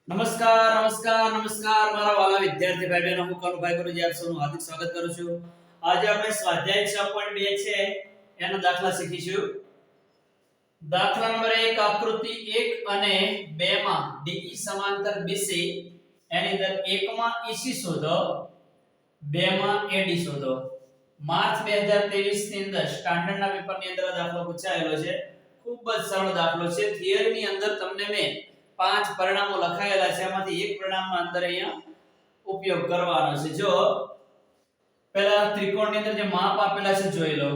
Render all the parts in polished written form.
નમસ્કાર મારા વાલા વિદ્યાર્થી ભાઈ બહેનો, હું કનુભાઈ ગુરુજી આપ સૌનું હાર્દિક સ્વાગત કરું છું. આજે આપણે સ્વાધ્યાય 6.2 છે એનો દાખલા શીખીશું. દાખલા નંબર 1 આકૃતિ 1 અને 2 માં DE સમાંતર BC, એની અંદર 1 માં EC શોધો, 2 માં AD શોધો. માર્ચ 2023 ની અંદર સ્ટાન્ડર્ડના પેપરની અંદર આ દાખલો પૂછાયેલો છે. ખૂબ જ સરળ દાખલો છે. થિયરીની અંદર તમને મેં 5 પરિણામો લખાયેલા છે, એમાંથી એક પરિણામનો અંદર અહીંયા ઉપયોગ કરવાનો છે. જો પહેલા ત્રિકોણની અંદર જે માપ આપેલા છે જોઈ લો.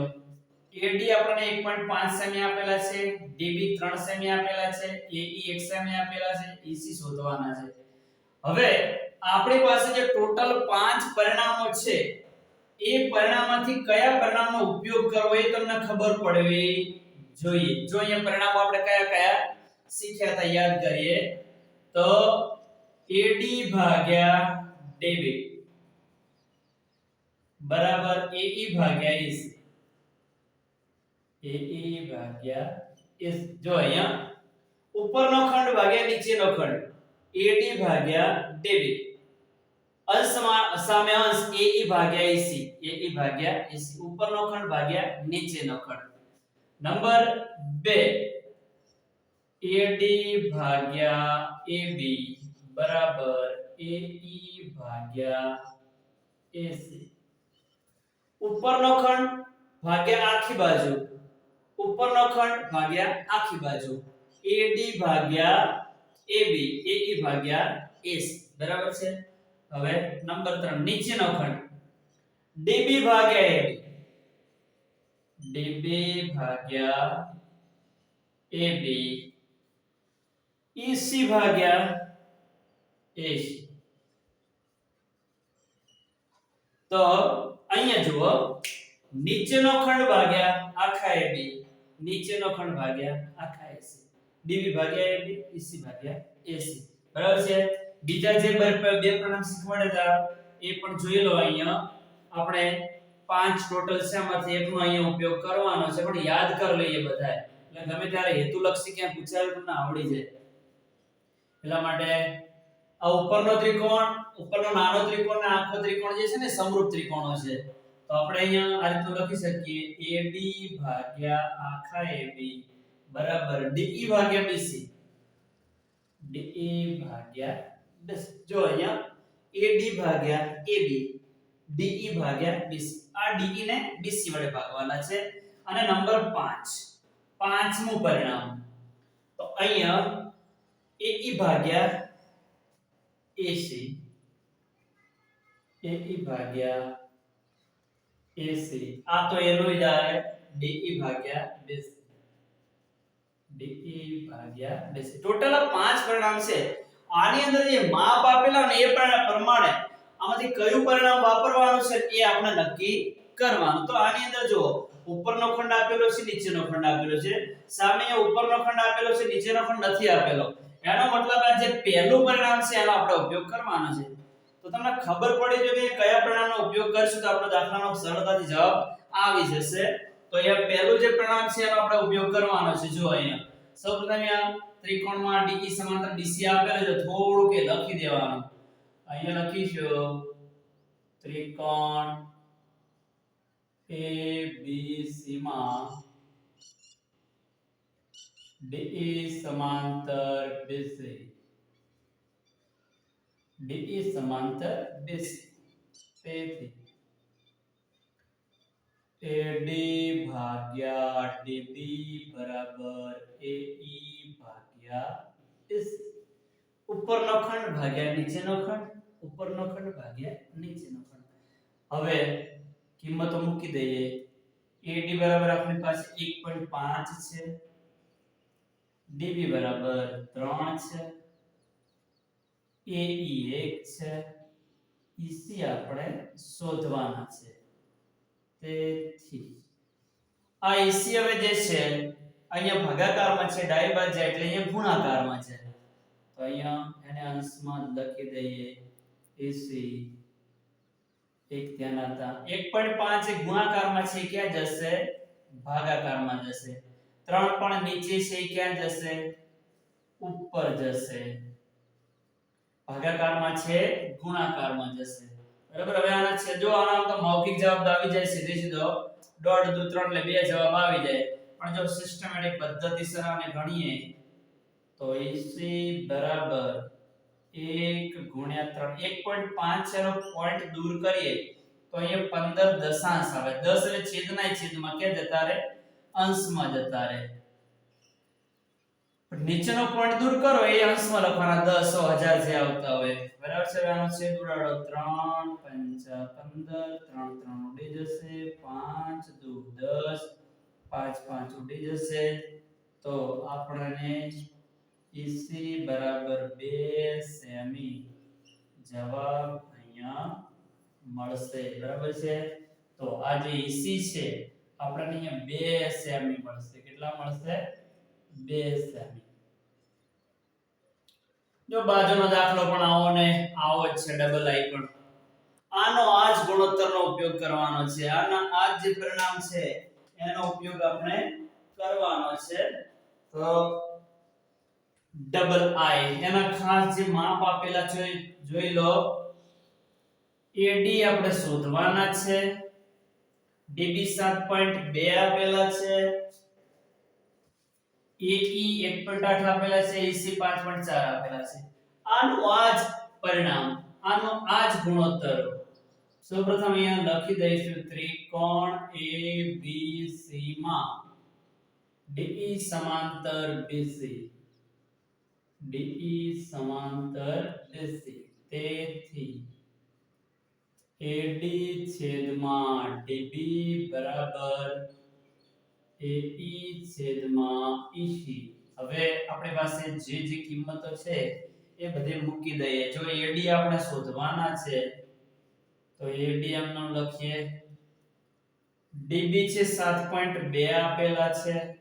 AD આપણને 1.5 સેમી આપેલા છે, DB 3 સેમી આપેલા છે, AE 1 સેમી આપેલા છે, EC શોધવાના છે. હવે આપણી પાસે જે ટોટલ 5 પરિણામો છે, એ પરિણામમાંથી કયા પરિણામનો ઉપયોગ કરવો એ તમને ખબર પડવી જોઈએ. જો અહીંયા પરિણામો આપણે કયા કયા શીખ્યા હતા યાદ કરીએ તો AD ભાગ્યા DB બરાબર AE ભાગ્યા EC. AE ભાગ્યા EC. જો અહીંયા ઉપરનો ખંડ ભાગ્યા નીચેનો ખંડ AD ભાગ્યા DB, અંશમાં સામે અંશ AE ભાગ્યા EC. AE ભાગ્યા EC ઉપરનો ખંડ ભાગ્યા નીચેનો ખંડ. નંબર 2 AD ભાગ્યા AB બરાબર AE ભાગ્યા AC. ઉપરનો ખંડ ભાગ્યા આખી બાજુ, ઉપરનો ખંડ ભાગ્યા આખી બાજુ AD ભાગ્યા AB, AE ભાગ્યા AC બરાબર છે. હવે નંબર 3 નીચેનો ખંડ DB ભાગ્યા AB, DB ભાગ્યા AB, EC ભાગ્યા AC. તો અહીંયા જુઓ, નીચેનો ખંડ ભાગ્યા આખા AB, નીચેનો ખંડ ભાગ્યા આખા AC, DB ભાગ્યા AB, EC ભાગ્યા AC બરાબર છે. બીજા જે બે પરિણામ શીખવાડ્યા હતા એ પણ જોઈ લો. અહીંયા આપણે 5 ટોટલ છે, એમાંથી એકનો અહીંયા ઉપયોગ કરવાનો છે, પણ યાદ કરી લઈએ બધાય, એટલે ગમે ત્યારે હેતુલક્ષી ક્યાં પૂછાય તમને આવડી જાય. એટલા માટે આ ઉપરનો ત્રિકોણ, ઉપરનો નાનો ત્રિકોણ અને આખો ત્રિકોણ જે છે ને સમરૂપ ત્રિકોણો છે. તો આપણે અહીંયા આ રીતે લખી શકીએ AD ભાગ્યા આખા AB બરાબર DE ભાગ્યા BC, DE ભાગ્યા BC. જો અહીંયા AD ભાગ્યા AB, DE ભાગ્યા BC. આ DE ને BC વડે ભાગવાના છે. અને નંબર 5 પાંચમું પરિણામ, તો અહીંયા AE ભાગ્યા AC, AE ભાગ્યા AC. આ તો એનું જ આવે DE ભાગ્યા BC, DE ભાગ્યા BC. ટોટલ 5 પરિણામ છે. આની અંદર જે માપ આપેલા ને એ પ્રમાણે આમાંથી કયું પરિણામ વાપરવાનું છે એ આપણે નક્કી કરવાનું. તો આની અંદર જો ઉપરનો ખંડ આપેલો છે, નીચેનો ખંડ આપેલો છે. સામે ઉપરનો ખંડ આપેલો છે, નીચેનો ખંડ નથી આપેલો. એનો મતલબ આ જે પહેલું પરિણામ છે એનો આપણે ઉપયોગ કરવાનો છે. તો તમને ખબર પડી જો કે કયા પરિણામનો ઉપયોગ કરશું તો આપણો દાખલાનો સરળતાથી જવાબ આવી જશે. તો અહીંયા પહેલું જે પરિણામ છે એનો આપણે ઉપયોગ કરવાનો છે. જો અહીંયા સૌપ્રથમ અહીંયા ત્રિકોણમાં DE સમાંતર BC આપેલો છે, થોડું કે લખી દેવાનું. અહીંયા લખીશું ત્રિકોણ ABC માં DE સમાંતર BC, DE સમાંતર BC. તેથી AD ભાગ્યા DB બરાબર AE ભાગ્યા AC. ઉપરનો ખંડ ભાગ્યા નીચેનો ખંડ, ઉપરનો ખંડ ભાગ્યા નીચેનો ખંડ. હવે કિંમતો મૂકી દઈએ. AD બરાબર આપણી પાસે 1.5 છે, DB બરાબર 3 છે, AE 1 છે, EC આપણે શોધવાના છે. તેથી આ EC હવે જે છે અહીંયા ભાગાકારમાં છે, ડાબી બાજુ જાય એટલે અહીંયા ગુણાકારમાં છે. તો અહીંયા એને અંશમાં લખી દઈએ EC. એક ધ્યાન આપતા 1.5 ગુણાકારમાં છે, ક્યાં જશે? ભાગાકારમાં જશે. 3 પણ નીચે છે, ક્યાં જશે? ઉપર જશે. ભાગાકારમાં છે ગુણાકારમાં જશે બરાબર હવે આના છે જો આના તો મૌખિક જવાબ આવી જાય સીધો દોઢ દુ 3 એટલે બે જવાબ આવી જાય પણ જો સિસ્ટમેટિક પદ્ધતિસર આને ગણીએ તો AC બરાબર 1 ગુણ્યા 3 1.5 એનો પોઈન્ટ દૂર કરીએ તો અહીંયા 15 દશાંશ આવે 10 એટલે છેદના છેદમાં કે જતા રહે અંશમાં જતા રહે નીચેનો પોઈન્ટ દૂર કરો એ અંશમાં લખવાના 10 1000 જે આવતા હોય બરાબર છે આનો છેદ ઉડાડો 3 5 15 3 3 ઉડી જશે 5 દુ 10 5 5 ઉડી જશે તો આપણને EC બરાબર 2 સેમી જવાબ અહીંયા મળશે બરાબર છે તો આ જે EC છે આપણને અહીંયા 2 સેમી મળશે કેટલા મળશે 2 સેમી જો બાજુનો દાખલો પણ આવો જ છે ડબલ આઇકન આનો આ જ ગુણોત્તરનો ઉપયોગ કરવાનો છે આના આ જે પરિણામ છે એનો ઉપયોગ આપણે કરવાનો છે તો ડબલ આઈ એના ખાસ જે માપ આપેલા છે જોઈ લો AD આપણે શોધવાના છે DB 7.2 આપેલા છે AE 1.8 આપેલા છે EC 5.4 આપેલા છે આનું આ જ પરિણામ આનો આ જ ગુણોત્તર સૌપ્રથમ અહીંયા લખી દઈશું ત્રિકોણ ABC માં DE સમાંતર BC DE સમાંતર BC તેથી AD છેદમાં DB બરાબર AE છેદમાં EC હવે આપણી પાસે જે કિંમતો છે એ બધી મૂકી દઈએ જો AD આપણે શોધવાના છે તો AD એમનો લખીએ DB છે 7.2 આપેલા છે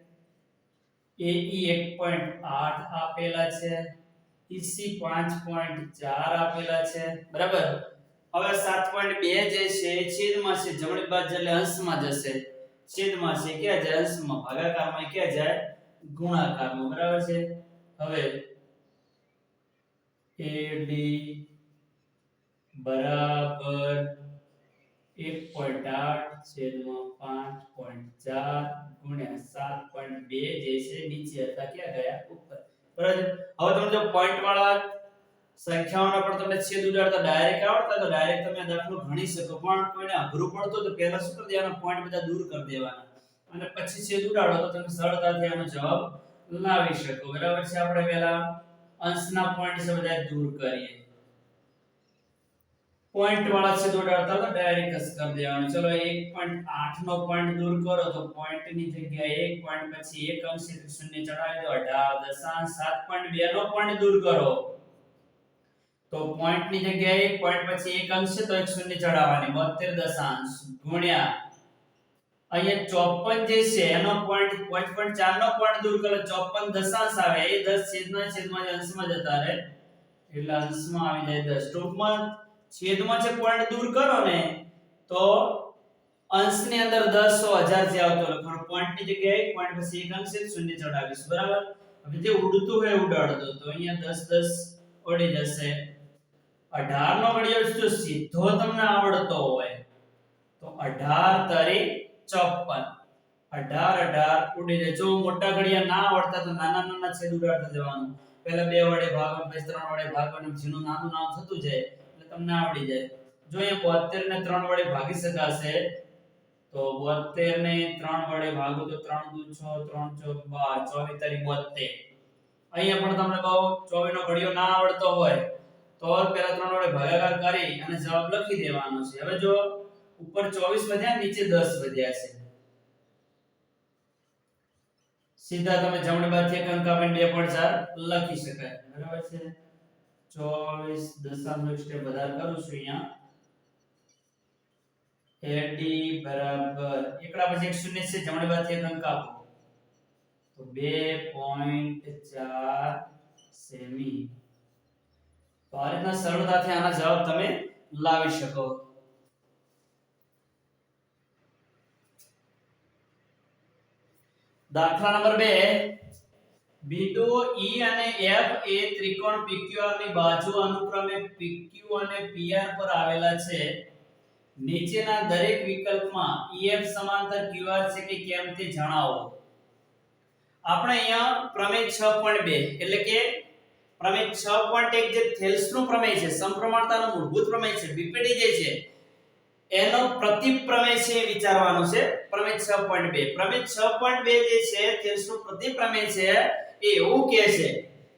AE 1.8 આપેલા છે EC 5.4 આપેલા છે બરાબર હવે 7.2 જે છે છેદમાં છે જમણી બાજુ એટલે અંશમાં જશે છેદમાં છે ક્યાં જાય અંશમાં ભાગાકારમાં ક્યાં જાય ગુણાકારમાં બરાબર છે હવે AD બરાબર 1.8 છેદમાં 5.4 ગુણ્યા 7.2 જે છે નીચે હતા ક્યાં ગયા ઉપર બરાબર હવે તમે જો પોઈન્ટ વાળા સંખ્યાઓનો પણ તમને છેદ ઉડાડતા ડાયરેક્ટ આવડતા તો ડાયરેક્ટ તમે આ દાખલો ગણી શકો પણ કોઈને અઘરું પડતો તો પહેલા શું કરી દેવાના પોઈન્ટ બધા દૂર કરી દેવાના અને પછી છેદ ઉડાડો તો તમે સરળતાથી આનો જવાબ લાવી શકો બરાબર છે આપણે પહેલા અંશના પોઈન્ટ છે બધા દૂર કરીએ પોઈન્ટ વાળા છેદ ઉડાડતા તો ડાયરેક્ટ જ કરી દેવાનું ચલો 1.8 નો પોઈન્ટ દૂર કરો તો પોઈન્ટ ની જગ્યાએ 1 પોઈન્ટ પછી એક અંશ એટલે શૂન્ય ચડાવી દો 18 દશાંશ 7.2 નો પોઈન્ટ દૂર કરો તો પોઈન્ટ ની જગ્યાએ 1 પોઈન્ટ પછી એક અંશ છે તો એક શૂન્ય ચડાવવાની 72 દશાંશ ગુણ્યા અહીંયા 54 જે છે એનો પોઈન્ટ 5.4 નો પોઈન્ટ દૂર કરો 54 દશાંશ આવે એ 10 છેદમાં અંશમાં જતા રહે એટલે અંશમાં આવી જાય 10 ટૂંકમાં છેદમાં છે પોઈન્ટ દૂર કરો ને તો અંશની અંદર 10 100 1000 જે આવતો લખવાનો પોઈન્ટ ની જગ્યાએ 1 પોઈન્ટ પછી એક અંશ છે શૂન્ય ચડાવીશું બરાબર હવે જે ઉડતું હોય ઉડાડ દો તો અહીંયા 10 10 ઉડી જશે 18 નો ઘડિયો જો સીધો તમને આવડતો હોય તો 18 તરી 54 18 ઉડી જાય જો મોટા ઘડિયા ના આવડતા તો નાના નાના છેદ ઉડાડતા જવાનું પહેલા 2 વડે ભાગો પછી 3 વડે ભાગો અને જેનું નાનું નામ થતું જાય એટલે તમને આવડી જાય જો અહીંયા 72 ને 3 વડે ભાગી શકાશે તો 72 ને 3 વડે ભાગો તો 3 દુ 6 3 ચોક 12 24 તરી 72 અહીંયા પણ તમને કહો 24 નો ઘડિયો ના આવડતો હોય તો પહેલા 3 વડે ભાગાકાર કરી અને જવાબ લખી દેવાનો છે હવે જો ઉપર 24 વધ્યા નીચે 10 વધ્યા છે સીધા તમે જમણી બાજુથી એક અંક આપીને 2.4 લખી શકાય બરાબર છે 24 દશાંશ એક સ્ટેપ વધારે કરું છું અહીંયા AD બરાબર એકડા પછી એક શૂન્ય છે જમણી બાજુથી એક અંક આપો તો 2.4 સેમી તો આ રીતના સરળતાથી આના જવાબ તમે લાવી શકો દાખલા નંબર 2 બિંદુઓ E અને F એ ત્રિકોણ PQR ની બાજુ અનુક્રમે PQ અને PR પર આવેલા છે. નીચેના દરેક વિકલ્પમાં EF સમાંતર QR છે કે કેમ તે જણાવો. આપણે અહીંયા પ્રમેય 6.2 એટલે કે પ્રમેય 6.1 જે થેલ્સનું પ્રમેય છે, સમપ્રમાણતાનું મૂળભૂત પ્રમેય છે, બીપીડી જે છે એનો પ્રતિપ્રમેય છે એ વિચારવાનું છે. પ્રમેય 6.2 પ્રમેય 6.2 જે છે થેલ્સનું પ્રતિપ્રમેય છે એ એવું કહે છે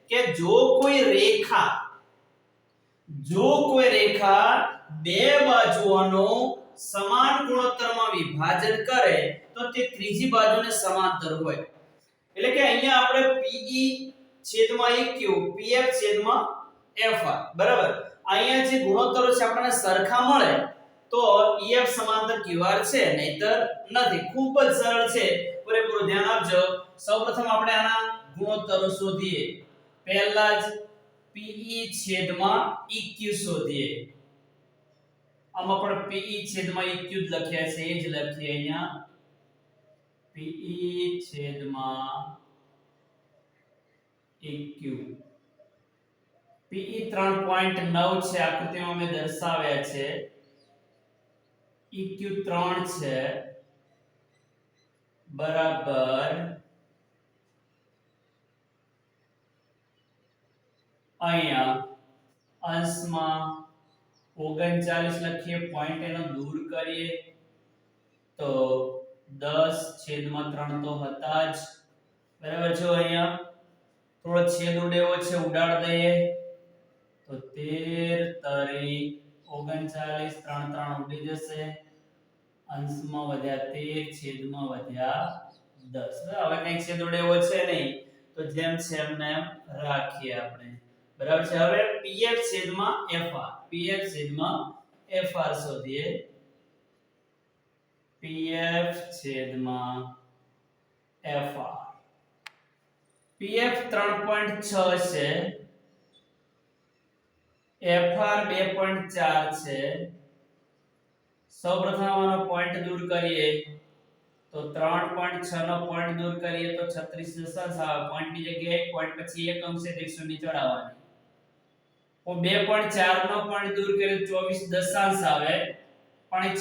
કે જો કોઈ રેખા બે બાજુઓનું સમાન ગુણોત્તરમાં વિભાજન કરે તો તે ત્રીજી બાજુને સમાંતર હોય. એટલે કે અહીંયા આપણે PE છેદમાં EQ PF છેદમાં FR બરાબર. અહીંયા જે ગુણોત્તરો છે આપણને સરખા મળે તો EF સમાંતર QR છે, નહીતર નથી. ખૂબ જ સરળ છે, પૂરેપૂરું ધ્યાન આપજો. સૌપ્રથમ આપણે આના ગુણોત્તરો શોધીએ. પહેલા જ PE છેદમાં EQ શોધીએ. આમાં પણ PE છેદમાં EQ જ લખ્યા છે, એ જ લખીએ અહીંયા. PE છેદમાં EQ. PE 3.9 છે, આકૃતિમાં મેં દર્શાવ્યા છે. EQ 3 છે બરાબર અહીંયા અંશમાં 39 લખીએ, પોઈન્ટ એનો દૂર કરીએ તો 10/3 તો હતા જ બરાબર. જો અહીંયા થોડો છેદ ઉડેવો છે, ઉડાડ દઈએ તો 13 39 3 3 ઉડી જશે. અંશમાં વધ્યા 13 છેદમાં વધ્યા 10. હવે કઈ છેદ ઉડેવો છે નહીં તો જેમ છે એમને એમ રાખીએ આપણે બરાબર છે. હવે PF છેદમાં FR શોધીએ. PF છેદમાં FR. PF 3.6 છે, FR 2.4 છે. સૌપ્રથમ આનો પોઈન્ટ દૂર કરીએ તો 3.6 નો પોઈન્ટ દૂર કરીએ તો 36 દશાંશ આવે. પોઈન્ટની જગ્યાએ પોઈન્ટ પછી એક અંક છે 100 ની ચડાવવાની. તો 2.4 નો પોઈન્ટ દૂર કરીએ તો 24 દશાંશ આવે. પણ એ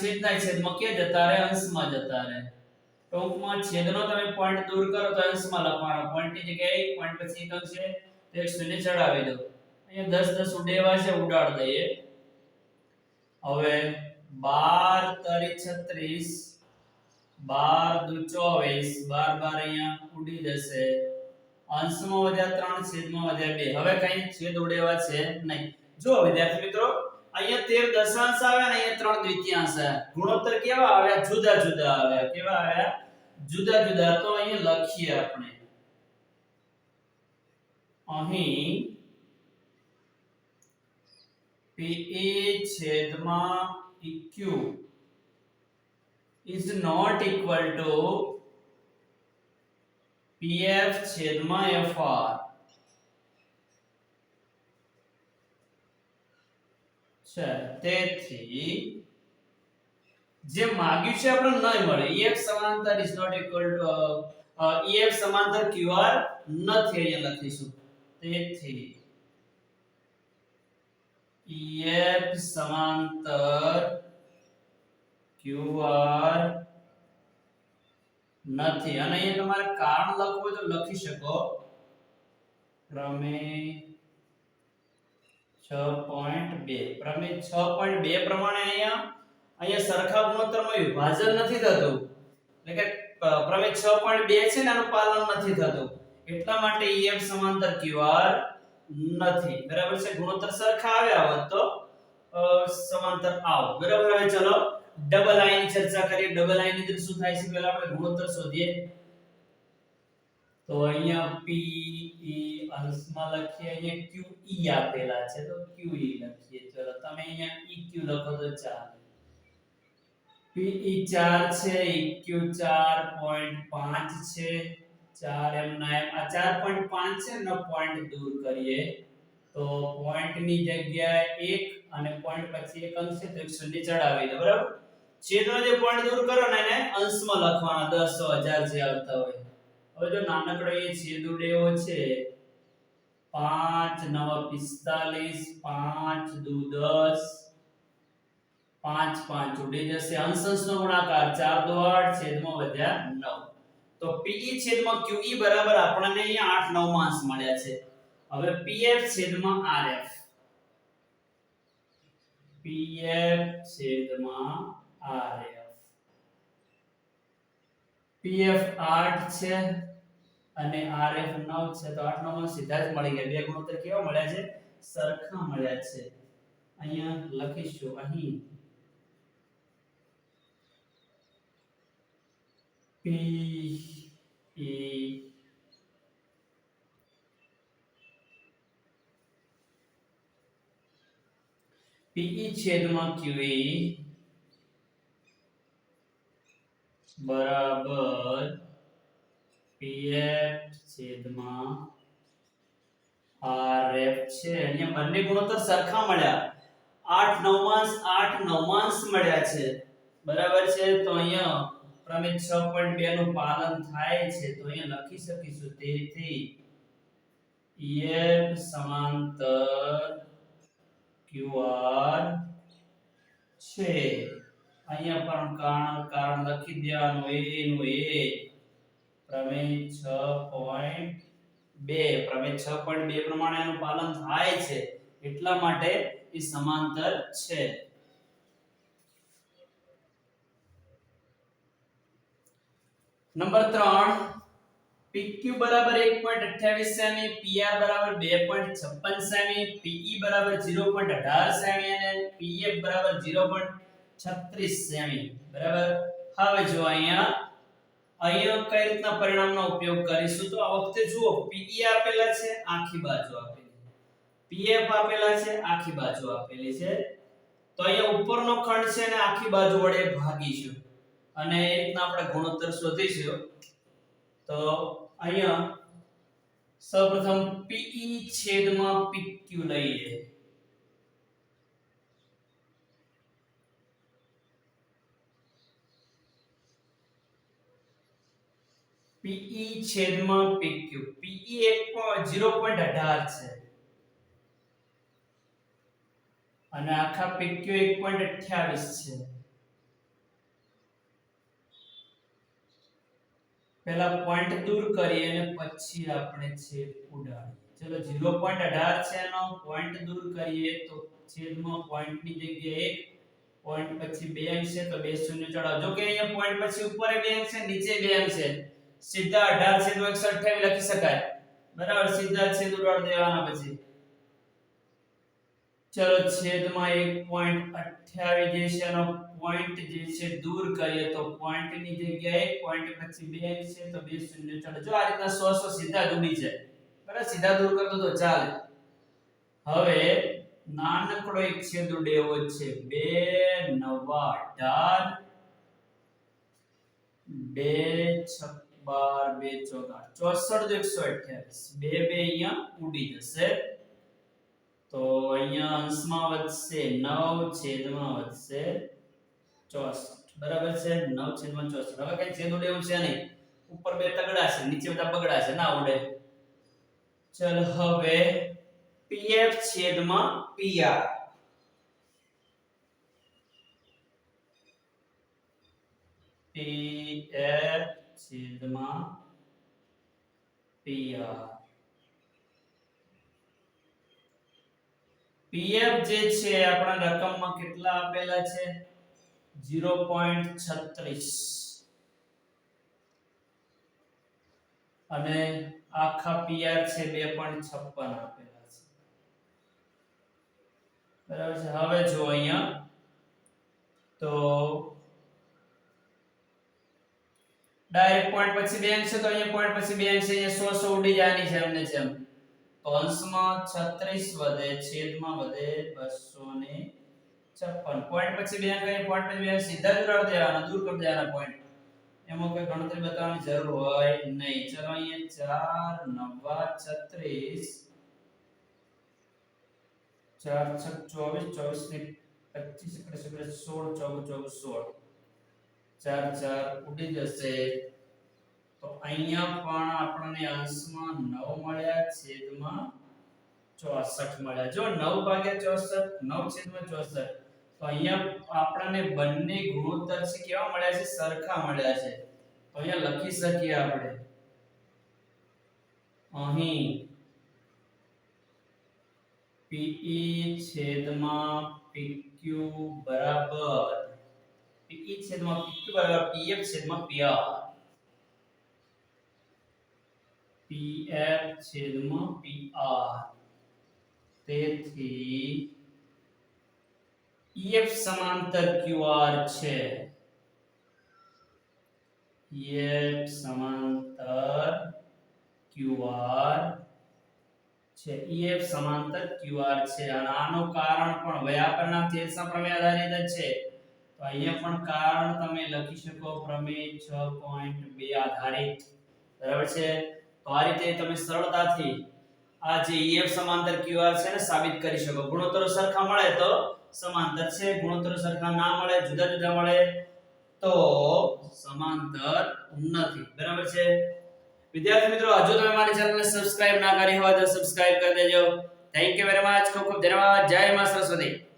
છેદમાં કે જતા રહે, અંશમાં જતા રહે. ટૂંકમાં છેદનો તમે પોઈન્ટ દૂર કરો તો અંશમાં લખવાનો. પોઈન્ટની જગ્યાએ પોઈન્ટ પછી એક અંક છે તો 100 ને ચડાવી દો. અહીંયા 10 10 ઉડેવા છે, ઉડાડ દઈએ. હવે 12 તરી 36 12 દુ 24 12 અહીંયા ઉડી જશે. અંશમાં વધ્યા 3 છેદમાં વધ્યા 2. હવે કઈ છેદ ઉડેવા છે નહીં. જો વિદ્યાર્થી મિત્રો અહીંયા 13 દશાંશ આવે અને અહીંયા 3 દ્વિતીયાંશ આવે. ગુણોત્તર કેવા આવ્યા? જુદા જુદા આવ્યા. કેવા આવ્યા? જુદા જુદા. તો અહીંયા લખીએ આપણે. અહીં PE છેદમાં EQ is not equal to PF છેદમાં FR. તેથી જે માંગ્યું છે આપણે નહીં મળે. EF સમાંતર is not equal to EF સમાંતર QR નથી, અહીંયા લખીશું. તેથી EF સમાંતર QR નથી. અને અહીંયા તમારે કારણ લખવું હોય તો લખી શકો. પ્રમેય 6.2 પ્રમેય 6.2 પ્રમાણે અહીંયા સરખા ગુણોત્તરમાં વિભાજન નથી થતું. એટલે કે પ્રમેય 6.2 છે ને આનું પાલન નથી થતું. એટલા માટે EF સમાંતર QR નથી. બરાબર છે. ગુણોત્તર સરખા આવ્યા હોત તો સમાંતર આવો. બરાબર. હવે ચલો ડબલ આઈ ની ચર્ચા કરીએ. ડબલ આઈ ની અંદર શું થાય છે પહેલા આપણે ગુણોત્તર શોધીએ. તો અહીંયા PE અંશમાં લખીએ, અહીંયા QE આપેલા છે તો QE લખીએ. ચલો તમે અહીંયા EQ લખો તો ચાલે. PE 4 છે, EQ 4.5 છે. 4 એમના એમ આ 4.5 છે ને પોઈન્ટ દૂર કરીએ તો પોઈન્ટની જગ્યાએ 1 અને પોઈન્ટ પછી એક અંશ છે તો 100 ને ચડાવી દો. બરાબર. છેદનો જે પોઈન્ટ દૂર કરો ને એને અંશમાં લખવાના 10 1000 જે આવતા હોય. હવે જો નાનકડો એ છેદ ઉડેવો છે 5 9 45 5 દુ 10 5 5 ઉડી જશે અંશ-અંશનો ગુણાકાર 4 દુ 8 છેદમાં વધ્યા 9 તો PE છેદમાં QE બરાબર આપણને અહીંયા 8 9 માં અંશ મળ્યા છે હવે PF છેદમાં RF PF છેદમાં RF PF 8 છે અને RF 9 છે તો 8 9 માં સીધા જ મળી ગયા બે ગુણોત્તર કેવા મળ્યા છે સરખા મળ્યા છે અહીંયા લખીશું અહીં PE PE છેદમાં QE બરાબર PF છેદમાં RF છે અહીંયા બંને ગુણોત્તર સરખા મળ્યા 8 9 9 મળ્યા છે બરાબર છે તો અહીંયા પ્રમેય 6.2 નું પાલન થાય છે તો અહીંયા લખી શકીશું તેથી EF સમાંતર QR છે અહીંયા પણ કારણ લખી દેવાનું a નું a પ્રમેય 6.2 પ્રમાણે એનું પાલન થાય છે એટલા માટે એ સમાંતર છે નંબર 3 PQ બરાબર 1.28 સેમી PR બરાબર 2.56 સેમી PE બરાબર 0.18 સેમી અને PF બરાબર 0.36 સેમી બરાબર હવે જો અહીંયા કઈ રીતના પરિણામનો ઉપયોગ કરીશું તો આ વખતે જુઓ PE આપેલા છે આખી બાજુ આપેલી PF આપેલા છે આખી બાજુ આપેલી છે તો અહીંયા ઉપરનો ખંડ છે ને આખી બાજુ વડે ભાગીશું અને એ રીતના આપણે ગુણોત્તર શોધીશું તો અહીંયા સૌપ્રથમ PE છેદમાં PQ લઈએ PE છેદમાં PQ PE 0.18 છે અને આખા PQ 1.28 છે પહેલા પોઈન્ટ દૂર કરીએ અને પછી આપણે છેદ ઉડાડીએ ચલો 0.18 છે એનો પોઈન્ટ દૂર કરીએ તો છેદમાં પોઈન્ટ ની જગ્યાએ 1 પોઈન્ટ પછી 2 અંક છે તો 2 શૂન્ય ચડાવજો કે અહીંયા પોઈન્ટ પછી ઉપર 2 અંક છે નીચે 2 અંક છે સીધા 18 છેદ 128 લખી શકાય બરાબર સીધા છેદ ઉડાડી દેવાના પછી ચલો છેદમાં 1.28 જે છે એનો પોઈન્ટ જે છે દૂર કરીએ તો પોઈન્ટ ની જગ્યાએ 1 પોઈન્ટ પછી 2 અંક છે તો 2 શૂન્ય ચડાવજો આ રીતના 100 સીધા જ ઉડી જાય બરાબર સીધા દૂર કરતો તો ચાલે હવે નાનકડો એક છેદ ઉડેવો છે 2 9 18 2 6 12 2 14 64 128 બે અહીંયા ઉડી જશે તો અહીંયા અંશમાં વધશે 9 છેદમાં વધશે 64 બરાબર છે 9 છેદમાં 64 હવે કઈ છેદ ઉડે એવું છે નહીં ઉપર બે તગડા છે નીચે બધા બગડા છે ના ઉડે ચલ હવે PF છેદમાં PR PF છેદમાં PR PF જે છે આપણા રકમમાં કેટલા આપેલા છે 0.36 અને આખા PR છે 2.56 આપેલા છે બરાબર છે હવે જો અહીંયા તો ડાયરેક્ટ પોઈન્ટ પછી 2 અંક છે તો અહીંયા પોઈન્ટ પછી 2 અંક છે અહીંયા 100 ઉડી જવાની છે એમને જેમ તો અંશમાં 36 વધે છેદમાં વધે 256 પોઈન્ટ પછી 2 અંક અહીં પોઈન્ટ પછી 2 અંક સીધા જ ઉડાડી દેવાના દૂર કરી દેવાના પોઈન્ટ એમાં કોઈ ગણતરી બતાવવાની જરૂર હોય નહીં ચલો અહીંયા 4 9 36 4 6 24 24 ને 25 16 16 4 4 ઉડી જશે તો અહીંયા પણ આપણને અંશમાં 9 મળ્યા છેદમાં 64 મળ્યા. જો 9 ભાગ્યા 64 9 છેદમાં 64 તો અહીંયા આપણને બંને ગુણોત્તર છે કેવા મળ્યા છે? સરખા મળ્યા છે. તો અહીંયા લખી શકીએ આપણે અહીં PE છેદમાં PQ બરાબર PE છેદમાં PQ બરાબર PF છેદમાં PR. PF છેદમાં PR. તેથી EF સમાંતર QR છે. EF સમાંતર QR છે. EF સમાંતર QR છે અને આનું કારણ પણ વ્યાપના તેજના પ્રમેય આધારિત જ છે. તો અહીંયા પણ કારણ તમે લખી શકો પ્રમેય 6.2 આધારિત. બરાબર છે. તો આ રીતે તમે સરળતાથી આ જે EF સમાંતર QR છે ને સાબિત કરી શકો. ગુણોત્તરો સરખા મળે તો સમાંતર છે, ગુણોત્તરો સરખા ના મળે, જુદા જુદા મળે તો સમાંતર નથી. બરાબર છે. વિદ્યાર્થી મિત્રો, હજુ તમે મારી ચેનલને સબસ્ક્રાઇબ ના કરી હોય તો સબસ્ક્રાઇબ કરી દેજો. Thank you very much. ખૂબ ખૂબ ધન્યવાદ. જય માં સરસ્વતી.